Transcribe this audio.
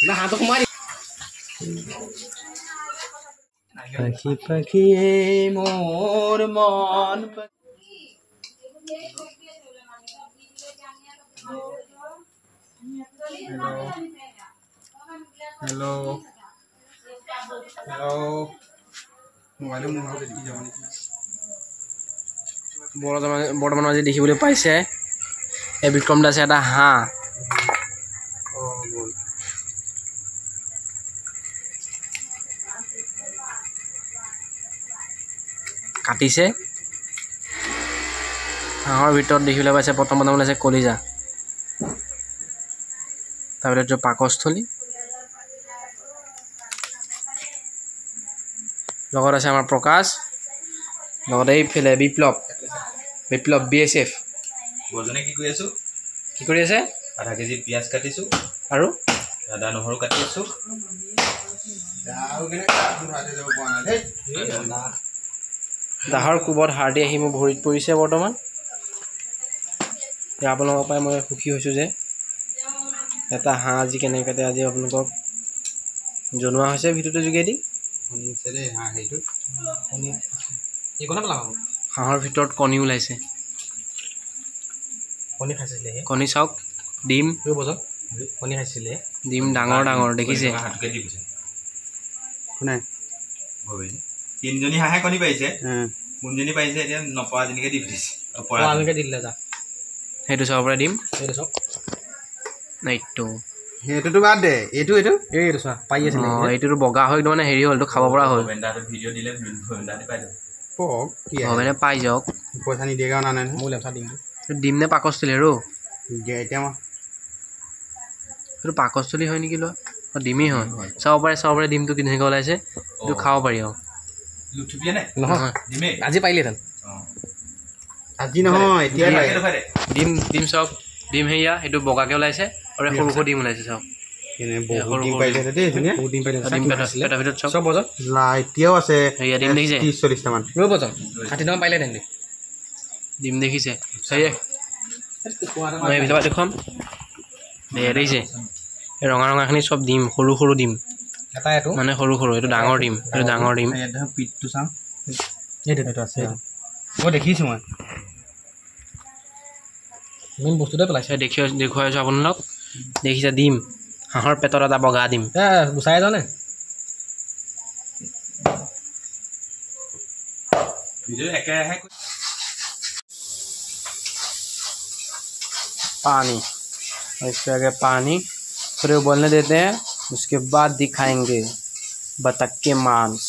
ना हाथ को मारी पखी पखी मोर मन हेलो हेलो मोबाइल मुहाव देखि जाव नेকি বৰ্তমান আজি দেখিবলৈ পাইছে এই বিক্ৰম দাসে এটা হাঁহ কাটিছে হাঁহৰ ভিতৰত দেখিবলৈ পাইছে প্ৰথম ওলাইছে কলিজা তাৰপিছত পাকস্থলী লগত আছে আমাৰ প্ৰকাশ লগতে এইফালে বিপ্লৱ BSF বজনে কি কৰি আছো কি কৰি আছে আধা কেজি পিয়াজ কাটিছো আৰু আদা নহৰু কাটি আছো দাও কেনে কাটো ভাতে যাব পোৱা নাই দেই দাহৰ কুবত হাৰ্ডি আহি মোৰ ভৰিত পৰিছে বৰ্তমান আপোনালোকৰ পৰাই মই সুখী হৈছোঁ যে এটা হাঁহ আজি কেনেকৈ কাটে আজি আপোনালোকক জনোৱা হৈছে ভিডিঅ'টোৰ যোগেদি শুনিছে দেই হাঁহ সেইটো এইকণে পেলাব হাঁহৰ ভিতৰত কণী ওলাইছে কণী খাইছিলে কণী চাওক ডিম বজন কণী খাইছিলে ডিম ডাঙৰ ডাঙৰ দেখিছে হাতকে দি কৈছে কোনে ভবে তিনজনী হাঁহে কণী পাইছে কোনজনী পাইছে এতিয়া নপৰাজনীকে দি দিছে আমিকে দিলে যা সেইটো চাব পৰা ডিম এইটো চব নাইটো সেইটোতো বাদ দে এইটো চোৱা পাই আছিলে এইটোতো বগা হৈ একদম মানে হেৰি হ'ল এইটো খাব পৰা হ'ল ভেন্দাটো ভিডিঅ' দিলে ভেন্দাটো পাই যাব পক কি মানে পাই যাওক পইচা নিদিয়ে কাৰণে নাই মই লেমচা দিম ডিম নে পাকস্থলী আৰু এতিয়া মই এইটো পাকস্থলী হয় নেকি লোৱা ডিমেই হয় চাব পাৰে ডিমটো কেনেকৈ ওলাইছে এইটো খাব পাৰি আৰু লুথুপিয়া নে নহয় ডিমে আজি পাৰিলেহেঁতেন আজি নহয় এতিয়া ডিম চাওক ডিম হেৰিয়া সেইটো বগাকৈ ওলাইছে আৰু সৰু সৰু ডিম ওলাইছে চাওক এতিয়াও আছে ডিম দেখিছে 30-40 মান 60 টকা পাৰিলে তেন্তে ডিম দেখিছে দেখুৱাম দেখিছে এই ৰঙা ৰঙাখিনি চব ডিম সৰু সৰু ডিম মানে সৰু এইটো ডাঙৰ ডিম পিঠটো চাওঁ এইটো আছে মই দেখিছোঁ মই মেইন বস্তুতে পেলাইছে দেখুৱাই আছোঁ আপোনালোক দেখিছে ডিম হাঁহৰ পেটত এটা বগা ডিম গুচাই যাওঁ নে पानी इस पे आगे पानी फिर वो बोलने देते हैं उसके बाद दिखाएंगे बतख के मांस